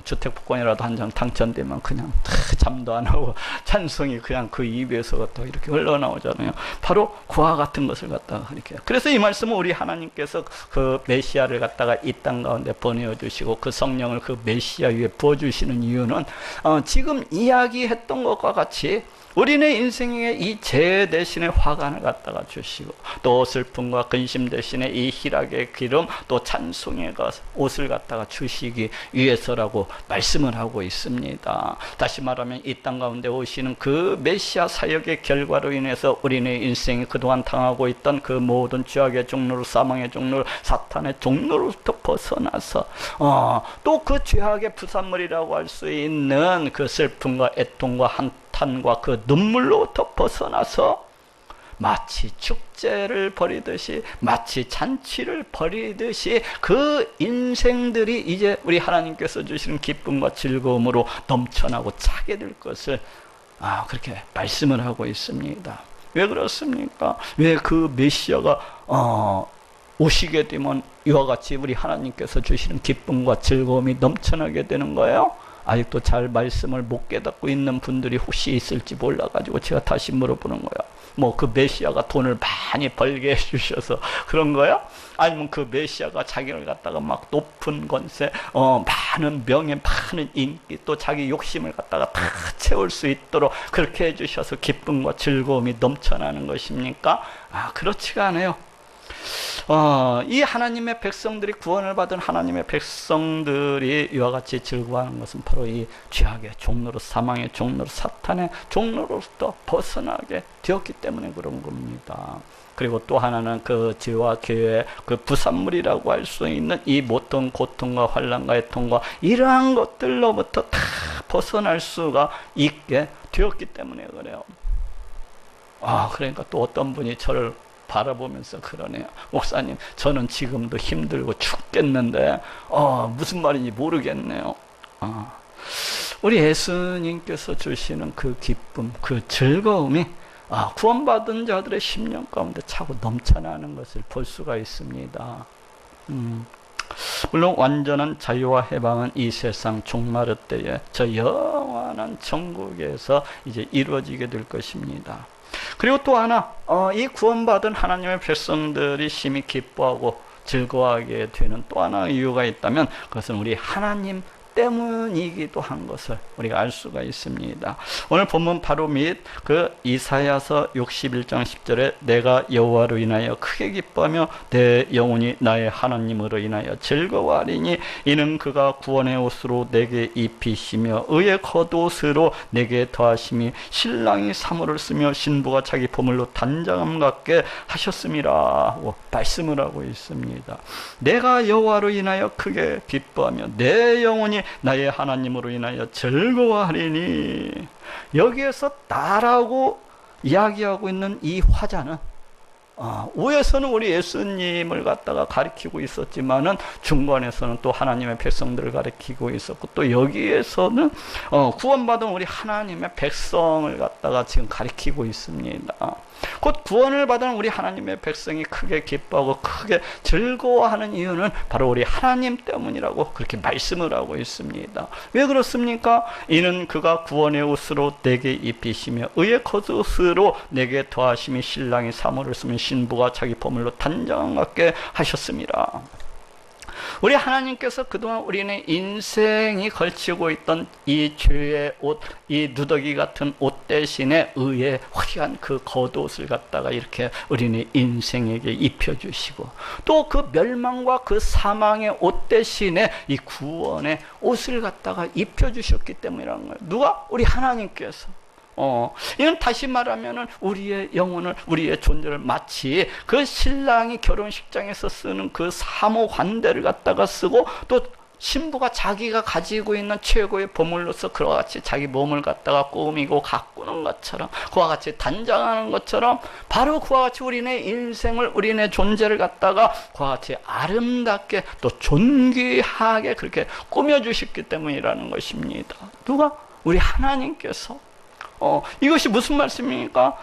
주택복권이라도 한 장 당첨되면 그냥 잠도 안 하고 찬송이 그냥 그 입에서 또 이렇게 흘러나오잖아요. 바로 그와 같은 것을 갖다가 이렇게. 그래서 이 말씀은 우리 하나님께서 그 메시아를 갖다가 이 땅 가운데 보내주시고 그 성령을 그 메시아 위에 부어주시는 이유는 지금 이야기했던 것과 같이 우리네 인생에 이 죄 대신에 화관을 갖다가 주시고, 또 슬픔과 근심 대신에 이 희락의 기름, 또 찬송의 옷을 갖다가 주시기 위해서라고 말씀을 하고 있습니다. 다시 말하면 이 땅 가운데 오시는 그 메시아 사역의 결과로 인해서 우리네 인생이 그동안 당하고 있던 그 모든 죄악의 종로로, 사망의 종로로, 사탄의 종로로부터 벗어나서 또 그 죄악의 부산물이라고 할 수 있는 그 슬픔과 애통과 한탄과 그 눈물로부터 벗어나서 마치 축제를 벌이듯이, 마치 잔치를 벌이듯이 그 인생들이 이제 우리 하나님께서 주시는 기쁨과 즐거움으로 넘쳐나고 차게 될 것을 그렇게 말씀을 하고 있습니다. 왜 그렇습니까? 왜 그 메시아가 오시게 되면 이와 같이 우리 하나님께서 주시는 기쁨과 즐거움이 넘쳐나게 되는 거예요? 아직도 잘 말씀을 못 깨닫고 있는 분들이 혹시 있을지 몰라가지고 제가 다시 물어보는 거예요. 뭐 그 메시아가 돈을 많이 벌게 해주셔서 그런 거예요? 아니면 그 메시아가 자기를 갖다가 막 높은 권세, 많은 명예, 많은 인기, 또 자기 욕심을 갖다가 다 채울 수 있도록 그렇게 해주셔서 기쁨과 즐거움이 넘쳐나는 것입니까? 그렇지가 않아요. 이 하나님의 백성들이, 구원을 받은 하나님의 백성들이 이와 같이 즐거워하는 것은 바로 이 죄악의 종로로, 사망의 종로로, 사탄의 종로로부터 벗어나게 되었기 때문에 그런 겁니다. 그리고 또 하나는 그 죄와 죄의 그 부산물이라고 할 수 있는 이 모든 고통과 환난과 애통과 이러한 것들로부터 다 벗어날 수가 있게 되었기 때문에 그래요. 그러니까 또 어떤 분이 저를 바라보면서 그러네요. 목사님, 저는 지금도 힘들고 죽겠는데 무슨 말인지 모르겠네요. 우리 예수님께서 주시는 그 기쁨, 그 즐거움이 구원받은 자들의 심령 가운데 차고 넘쳐나는 것을 볼 수가 있습니다. 물론 완전한 자유와 해방은 이 세상 종말의 때에 저 영원한 천국에서 이제 이루어지게 될 것입니다. 그리고 또 하나, 이 구원받은 하나님의 백성들이 심히 기뻐하고 즐거워하게 되는 또 하나의 이유가 있다면 그것은 우리 하나님 때문이기도 한 것을 우리가 알 수가 있습니다. 오늘 본문 바로 밑 그 이사야서 61장 10절에 내가 여호와로 인하여 크게 기뻐하며 내 영혼이 나의 하나님으로 인하여 즐거워하리니 이는 그가 구원의 옷으로 내게 입히시며 의의 겉옷으로 내게 더하심이 신랑이 사모를 쓰며 신부가 자기 보물로 단장함 같게 하셨음이라 하고 말씀을 하고 있습니다. 내가 여호와로 인하여 크게 기뻐하며 내 영혼이 나의 하나님으로 인하여 즐거워하리니, 여기에서 나라고 이야기하고 있는 이 화자는 위에서는 우리 예수님을 갖다가 가리키고 있었지만은 중간에서는 또 하나님의 백성들을 가리키고 있었고, 또 여기에서는 구원받은 우리 하나님의 백성을 갖다가 지금 가리키고 있습니다. 곧 구원을 받은 우리 하나님의 백성이 크게 기뻐하고 크게 즐거워하는 이유는 바로 우리 하나님 때문이라고 그렇게 말씀을 하고 있습니다. 왜 그렇습니까? 이는 그가 구원의 옷으로 내게 입히시며 의의 겉옷으로 내게 더하심이 신랑이 사모를 쓰면 신부가 자기 보물로 단장함 같게 하셨습니다. 우리 하나님께서 그동안 우리는 인생이 걸치고 있던 이 죄의 옷, 이 누더기 같은 옷 대신에 의의 화려한 그 겉옷을 갖다가 이렇게 우리는 인생에게 입혀주시고, 또 그 멸망과 그 사망의 옷 대신에 이 구원의 옷을 갖다가 입혀주셨기 때문이라는 거예요. 누가? 우리 하나님께서. 이건 다시 말하면은 우리의 영혼을, 우리의 존재를 마치 그 신랑이 결혼식장에서 쓰는 그 사모 관대를 갖다가 쓰고, 또 신부가 자기가 가지고 있는 최고의 보물로서 그와 같이 자기 몸을 갖다가 꾸미고 가꾸는 것처럼, 그와 같이 단장하는 것처럼, 바로 그와 같이 우리네 인생을, 우리네 존재를 갖다가 그와 같이 아름답게 또 존귀하게 그렇게 꾸며주셨기 때문이라는 것입니다. 누가? 우리 하나님께서. 이것이 무슨 말씀입니까?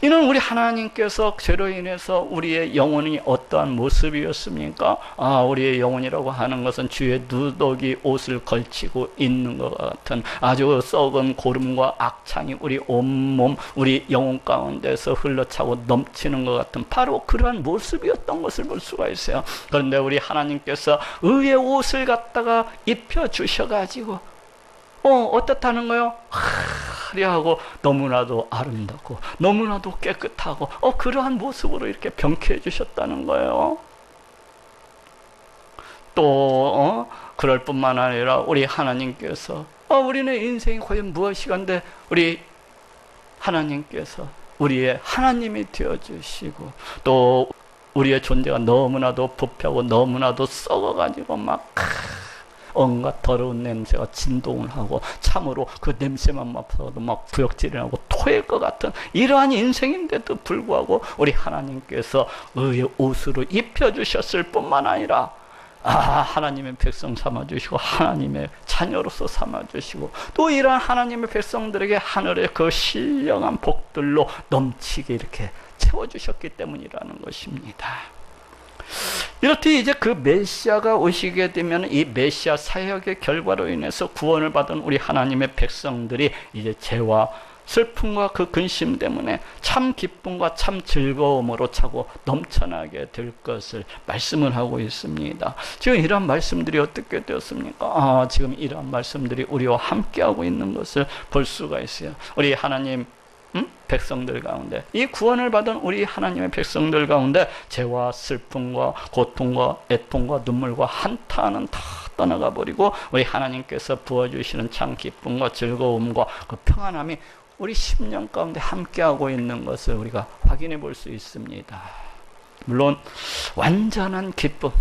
이는 우리 하나님께서 죄로 인해서 우리의 영혼이 어떠한 모습이었습니까? 우리의 영혼이라고 하는 것은 주의 누더기 옷을 걸치고 있는 것 같은 아주 썩은 고름과 악창이 우리 온몸, 우리 영혼 가운데서 흘러차고 넘치는 것 같은 바로 그러한 모습이었던 것을 볼 수가 있어요. 그런데 우리 하나님께서 의의 옷을 갖다가 입혀주셔가지고 어떻다는 거요? 화려하고 너무나도 아름답고 너무나도 깨끗하고 그러한 모습으로 이렇게 병쾌해 주셨다는 거예요. 또 그럴 뿐만 아니라 우리 하나님께서 우리는 인생이 과연 무엇이간데 우리 하나님께서 우리의 하나님이 되어주시고, 또 우리의 존재가 너무나도 부패하고 너무나도 썩어가지고 막 온갖 더러운 냄새가 진동을 하고 참으로 그 냄새만 맡아도 막 구역질이 나고 토할 것 같은 이러한 인생인데도 불구하고 우리 하나님께서 의의 옷으로 입혀주셨을 뿐만 아니라 하나님의 백성 삼아주시고 하나님의 자녀로서 삼아주시고 또 이러한 하나님의 백성들에게 하늘의 그 신령한 복들로 넘치게 이렇게 채워주셨기 때문이라는 것입니다. 이렇듯 이제 그 메시아가 오시게 되면 이 메시아 사역의 결과로 인해서 구원을 받은 우리 하나님의 백성들이 이제 죄와 슬픔과 그 근심 때문에 참 기쁨과 참 즐거움으로 차고 넘쳐나게 될 것을 말씀을 하고 있습니다. 지금 이러한 말씀들이 어떻게 되었습니까? 지금 이러한 말씀들이 우리와 함께하고 있는 것을 볼 수가 있어요. 우리 하나님 백성들 가운데, 이 구원을 받은 우리 하나님의 백성들 가운데 죄와 슬픔과 고통과 애통과 눈물과 한탄은 다 떠나가 버리고 우리 하나님께서 부어주시는 참 기쁨과 즐거움과 그 평안함이 우리 심령 가운데 함께하고 있는 것을 우리가 확인해 볼 수 있습니다. 물론 완전한 기쁨,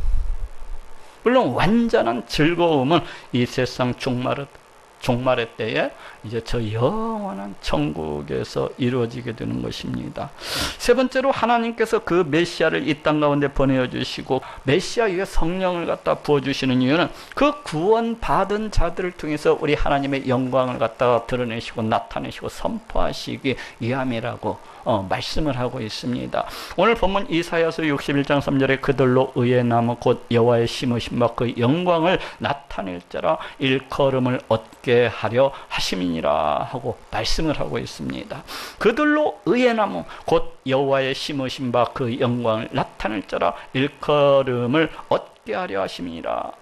물론 완전한 즐거움은 이 세상 종말의 때에 이제 저 영원한 천국에서 이루어지게 되는 것입니다. 세 번째로 하나님께서 그 메시아를 이 땅 가운데 보내주시고 메시아 위에 성령을 갖다 부어주시는 이유는 그 구원받은 자들을 통해서 우리 하나님의 영광을 갖다가 드러내시고 나타내시고 선포하시기 위함이라고 말씀을 하고 있습니다. 오늘 본문 이사야서 61장 3절에 그들로 의의 나무 곧 여호와의 심으신 바 그 영광을 나타낼 자라 일컬음을 얻게 하려 하심이니라 하고 말씀을 하고 있습니다. 그들로 의의 나무 곧 여호와의 심으신 바 그 영광을 나타낼 자라 일컬음을 얻게 하려 하심이니라.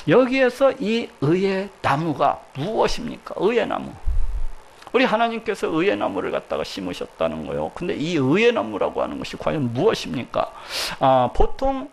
여기에서 이 의의 나무가 무엇입니까? 의의 나무, 우리 하나님께서 의의 나무를 갖다가 심으셨다는 거예요. 근데 이 의의 나무라고 하는 것이 과연 무엇입니까? 보통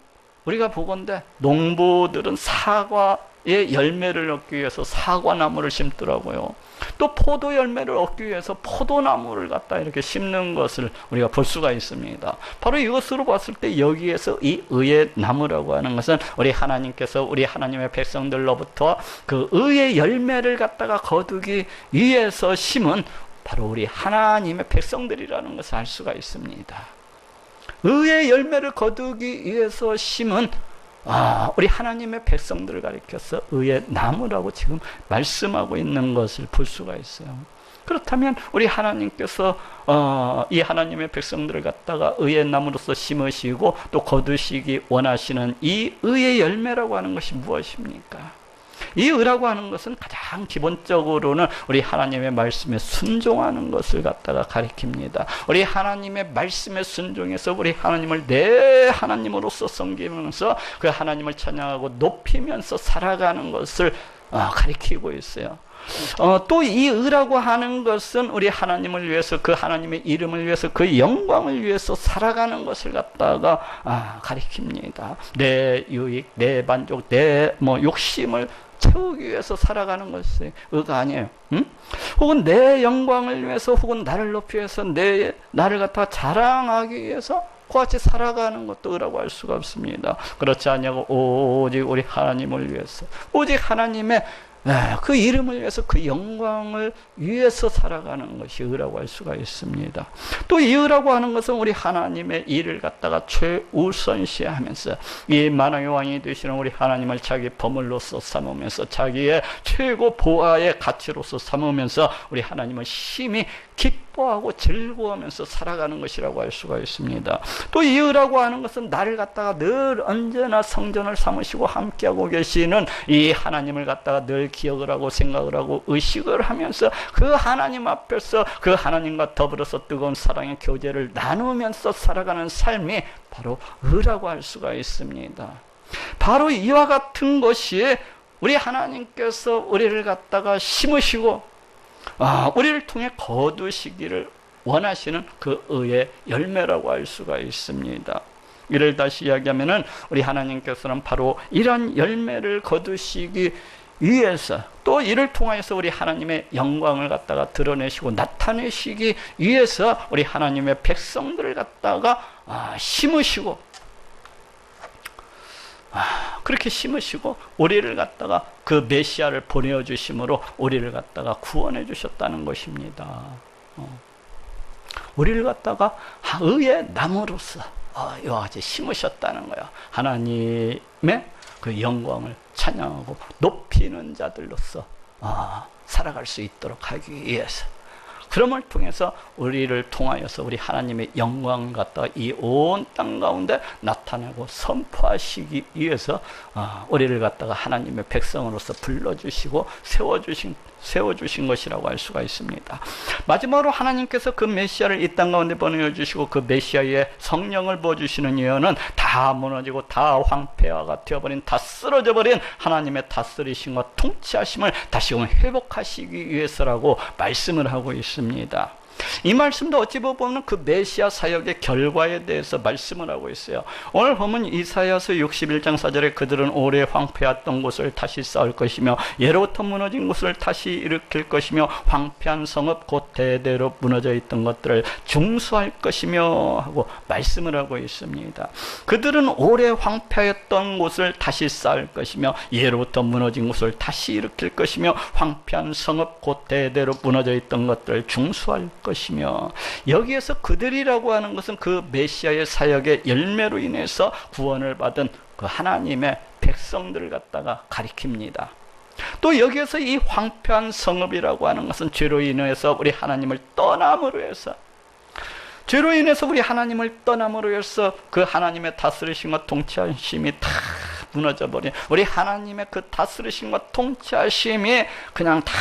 우리가 보건대 농부들은 사과의 열매를 얻기 위해서 사과나무를 심더라고요. 또 포도 열매를 얻기 위해서 포도나무를 갖다 이렇게 심는 것을 우리가 볼 수가 있습니다. 바로 이것으로 봤을 때 여기에서 이 의의 나무라고 하는 것은 우리 하나님께서 우리 하나님의 백성들로부터 그 의의 열매를 갖다가 거두기 위해서 심은 바로 우리 하나님의 백성들이라는 것을 알 수가 있습니다. 의의 열매를 거두기 위해서 심은 우리 하나님의 백성들을 가리켜서 의의 나무라고 지금 말씀하고 있는 것을 볼 수가 있어요. 그렇다면 우리 하나님께서 이 하나님의 백성들을 갖다가 의의 나무로서 심으시고 또 거두시기 원하시는 이 의의 열매라고 하는 것이 무엇입니까? 이 의라고 하는 것은 가장 기본적으로는 우리 하나님의 말씀에 순종하는 것을 갖다가 가리킵니다. 우리 하나님의 말씀에 순종해서 우리 하나님을 내 하나님으로서 섬기면서 그 하나님을 찬양하고 높이면서 살아가는 것을 가리키고 있어요. 또 이 의라고 하는 것은 우리 하나님을 위해서, 그 하나님의 이름을 위해서, 그 영광을 위해서 살아가는 것을 갖다가 가리킵니다. 내 유익, 내 만족, 내 욕심을 채우기 위해서 살아가는 것이 의가 아니에요. 혹은 내 영광을 위해서, 혹은 나를 높이기 위해서, 나를 갖다가 자랑하기 위해서 그같이 살아가는 것도 의라고 할 수가 없습니다. 그렇지 않냐고 오직 우리 하나님을 위해서, 오직 하나님의 그 이름을 위해서, 그 영광을 위해서 살아가는 것이 의라고 할 수가 있습니다. 또 이 의라고 하는 것은 우리 하나님의 일을 갖다가 최우선시하면서 이 만왕의 왕이 되시는 우리 하나님을 자기 보물로서 삼으면서, 자기의 최고 보화의 가치로서 삼으면서 우리 하나님을 심히 기뻐하고 즐거워하면서 살아가는 것이라고 할 수가 있습니다. 또 이 의라고 하는 것은 나를 갖다가 늘 언제나 성전을 삼으시고 함께하고 계시는 이 하나님을 갖다가 늘 기억을 하고 생각을 하고 의식을 하면서 그 하나님 앞에서 그 하나님과 더불어서 뜨거운 사랑의 교제를 나누면서 살아가는 삶이 바로 의라고 할 수가 있습니다. 바로 이와 같은 것이 우리 하나님께서 우리를 갖다가 심으시고 우리를 통해 거두시기를 원하시는 그 의의 열매라고 할 수가 있습니다. 이를 다시 이야기하면은 우리 하나님께서는 바로 이런 열매를 거두시기 위해서, 또 이를 통해서 우리 하나님의 영광을 갖다가 드러내시고 나타내시기 위해서 우리 하나님의 백성들을 갖다가 심으시고, 그렇게 심으시고 우리를 갖다가 그 메시아를 보내어 주심으로 우리를 갖다가 구원해 주셨다는 것입니다. 우리를 갖다가 의의 나무로서 이와 같이 심으셨다는 거예요. 하나님의 그 영광을 찬양하고 높이는 자들로서 살아갈 수 있도록 하기 위해서, 그럼을 통해서 우리를 통하여서 우리 하나님의 영광을 갖다가 이 온 땅 가운데 나타내고 선포하시기 위해서 우리를 갖다가 하나님의 백성으로서 불러주시고 세워주신 것이라고 할 수가 있습니다. 마지막으로 하나님께서 그 메시아를 이 땅 가운데 보내주시고 그 메시아의 성령을 부어주시는 이유는 다 무너지고 다 황폐화가 되어버린, 다 쓰러져 버린 하나님의 다스리심과 통치하심을 다시금 회복하시기 위해서라고 말씀을 하고 있습니다. 이 말씀도 어찌 보면 그 메시아 사역의 결과에 대해서 말씀을 하고 있어요. 오늘 보면 이사야서 61장 4절에 그들은 오래 황폐했던 곳을 다시 쌓을 것이며 예로부터 무너진 곳을 다시 일으킬 것이며 황폐한 성읍 곧 대대로 무너져 있던 것들을 중수할 것이며 하고 말씀을 하고 있습니다. 그들은 오래 황폐했던 곳을 다시 쌓을 것이며 예로부터 무너진 곳을 다시 일으킬 것이며 황폐한 성읍 곧 대대로 무너져 있던 것들을 중수할 것이며, 여기에서 그들이라고 하는 것은 그 메시아의 사역의 열매로 인해서 구원을 받은 그 하나님의 백성들을 갖다가 가리킵니다. 또 여기에서 이 황폐한 성읍이라고 하는 것은 죄로 인해서 우리 하나님을 떠남으로 해서, 죄로 인해서 우리 하나님을 떠남으로 해서 그 하나님의 다스리심과 통치하심이 다 무너져버린, 우리 하나님의 그 다스리심과 통치하심이 그냥 다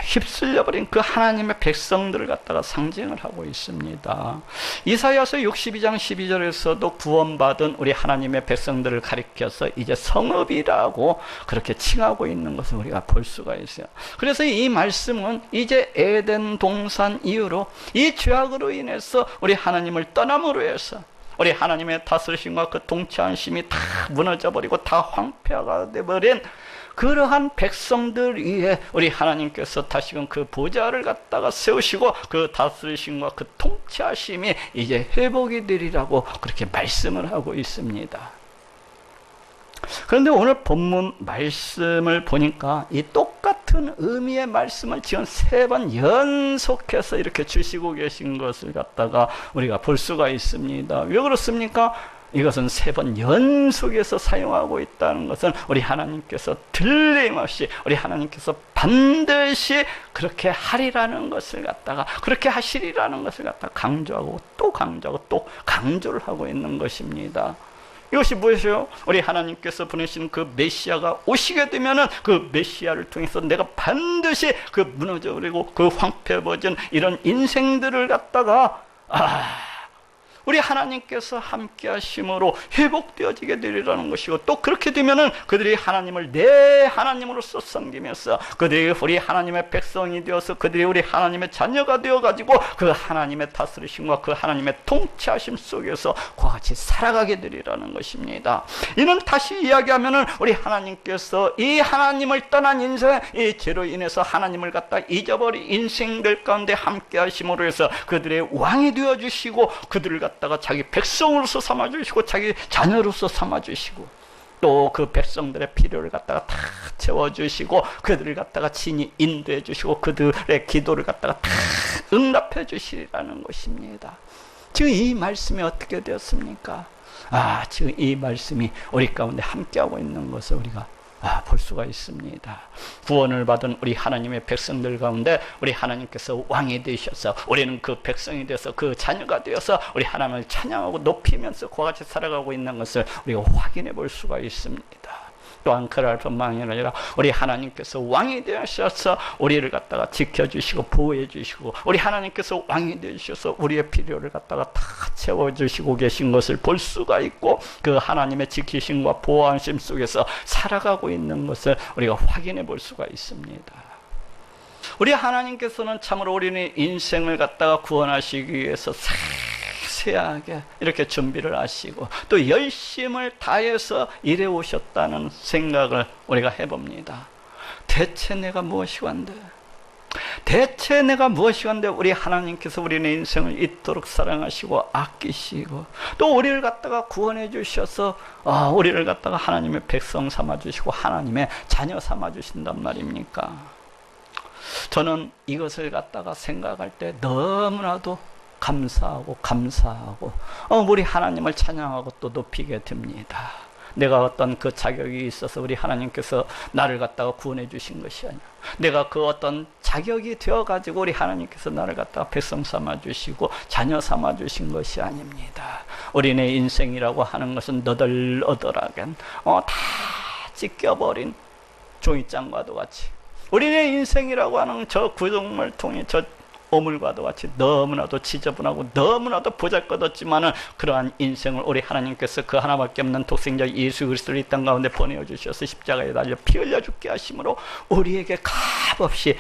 휩쓸려버린 그 하나님의 백성들을 갖다가 상징을 하고 있습니다. 이사야서 62장 12절에서도 구원받은 우리 하나님의 백성들을 가리켜서 이제 성읍이라고 그렇게 칭하고 있는 것을 우리가 볼 수가 있어요. 그래서 이 말씀은 이제 에덴 동산 이후로 이 죄악으로 인해서 우리 하나님을 떠남으로 해서 우리 하나님의 다스리심과 그 통치하심이 다 무너져버리고 다 황폐화가 되어버린 그러한 백성들 위에 우리 하나님께서 다시금 그 보좌를 갖다가 세우시고 그 다스리심과 그 통치하심이 이제 회복이 되리라고 그렇게 말씀을 하고 있습니다. 그런데 오늘 본문 말씀을 보니까 이 똑같은 의미의 말씀을 지금 3번 연속해서 이렇게 주시고 계신 것을 갖다가 우리가 볼 수가 있습니다. 왜 그렇습니까? 이것은 3번 연속해서 사용하고 있다는 것은 우리 하나님께서 틀림없이 우리 하나님께서 반드시 그렇게 하리라는 것을 갖다가, 그렇게 하시리라는 것을 갖다가 강조하고 또 강조하고 또 강조를 하고 있는 것입니다. 이것이 무엇이요? 우리 하나님께서 보내신 그 메시아가 오시게 되면은 그 메시아를 통해서 내가 반드시 그 무너져버리고 그 황폐해버진 이런 인생들을 갖다가 우리 하나님께서 함께 하심으로 회복되어지게 되리라는 것이고, 또 그렇게 되면은 그들이 하나님을 내 하나님으로서 섬기면서 그들이 우리 하나님의 백성이 되어서 그들이 우리 하나님의 자녀가 되어가지고 그 하나님의 다스리심과 그 하나님의 통치하심 속에서 그와 같이 살아가게 되리라는 것입니다. 이는 다시 이야기하면은 우리 하나님께서 이 하나님을 떠난 인생, 이 죄로 인해서 하나님을 갖다 잊어버린 인생들 가운데 함께 하심으로 해서 그들의 왕이 되어주시고 그들을 갖다가 자기 백성으로서 삼아주시고 자기 자녀로서 삼아주시고 또 그 백성들의 필요를 갖다가 다 채워주시고 그들을 갖다가 친히 인도해 주시고 그들의 기도를 갖다가 다 응답해 주시리라는 것입니다. 지금 이 말씀이 어떻게 되었습니까? 지금 이 말씀이 우리 가운데 함께하고 있는 것을 우리가 볼 수가 있습니다. 구원을 받은 우리 하나님의 백성들 가운데 우리 하나님께서 왕이 되셔서 우리는 그 백성이 되어서 그 자녀가 되어서 우리 하나님을 찬양하고 높이면서 그와 같이 살아가고 있는 것을 우리가 확인해 볼 수가 있습니다. 또한 그럴 뿐만이 아니라 우리 하나님께서 왕이 되셔서 우리를 갖다가 지켜주시고 보호해 주시고 우리 하나님께서 왕이 되셔서 우리의 필요를 갖다가 다 채워주시고 계신 것을 볼 수가 있고 그 하나님의 지키심과 보호하심 속에서 살아가고 있는 것을 우리가 확인해 볼 수가 있습니다. 우리 하나님께서는 참으로 우리의 인생을 갖다가 구원하시기 위해서 세세하게 이렇게 준비를 하시고 또 열심을 다해서 일해 오셨다는 생각을 우리가 해봅니다. 대체 내가 무엇이건데? 대체 내가 무엇이건데 우리 하나님께서 우리의 인생을 이토록 사랑하시고 아끼시고 또 우리를 갖다가 구원해 주셔서 우리를 갖다가 하나님의 백성 삼아 주시고 하나님의 자녀 삼아 주신단 말입니까? 저는 이것을 갖다가 생각할 때 너무나도 감사하고 우리 하나님을 찬양하고 또 높이게 됩니다. 내가 어떤 그 자격이 있어서 우리 하나님께서 나를 갖다가 구원해 주신 것이 아니야. 내가 그 어떤 자격이 되어가지고 우리 하나님께서 나를 갖다가 백성 삼아 주시고 자녀 삼아 주신 것이 아닙니다. 우리네 인생이라고 하는 것은 너덜너덜하게 다 찢겨버린 종이장과도 같이, 우리네 인생이라고 하는 저 구정물통이 저 오물과도 같이 너무나도 지저분하고 너무나도 보잘것없지만은 그러한 인생을 우리 하나님께서 그 하나밖에 없는 독생자 예수 그리스도를 이 땅 가운데 보내어 주셔서 십자가에 달려 피 흘려 죽게 하심으로 우리에게 값없이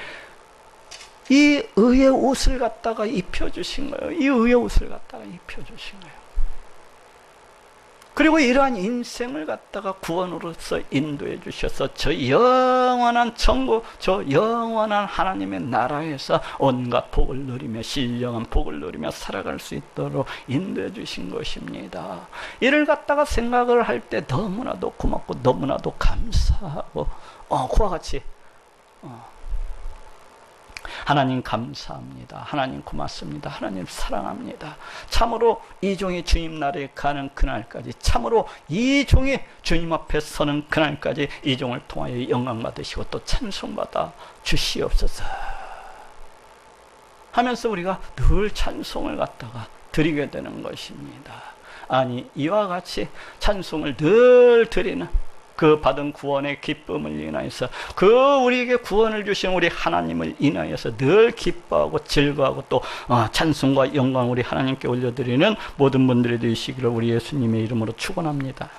이 의의 옷을 갖다가 입혀주신 거예요. 이 의의 옷을 갖다가 입혀주신 거예요. 그리고 이러한 인생을 갖다가 구원으로서 인도해 주셔서 저 영원한 천국, 저 영원한 하나님의 나라에서 온갖 복을 누리며 신령한 복을 누리며 살아갈 수 있도록 인도해 주신 것입니다. 이를 갖다가 생각을 할 때 너무나도 고맙고 너무나도 감사하고 그와 같이 하나님 감사합니다. 하나님 고맙습니다. 하나님 사랑합니다. 참으로 이 종이 주님 나라에 가는 그날까지, 참으로 이 종이 주님 앞에 서는 그날까지 이 종을 통하여 영광 받으시고 또 찬송받아 주시옵소서 하면서 우리가 늘 찬송을 갖다가 드리게 되는 것입니다. 아니, 이와 같이 찬송을 늘 드리는 그 받은 구원의 기쁨을 인하여서, 그 우리에게 구원을 주신 우리 하나님을 인하여서 늘 기뻐하고 즐거워하고 또 찬송과 영광 우리 하나님께 올려드리는 모든 분들이 되시기를 우리 예수님의 이름으로 축원합니다.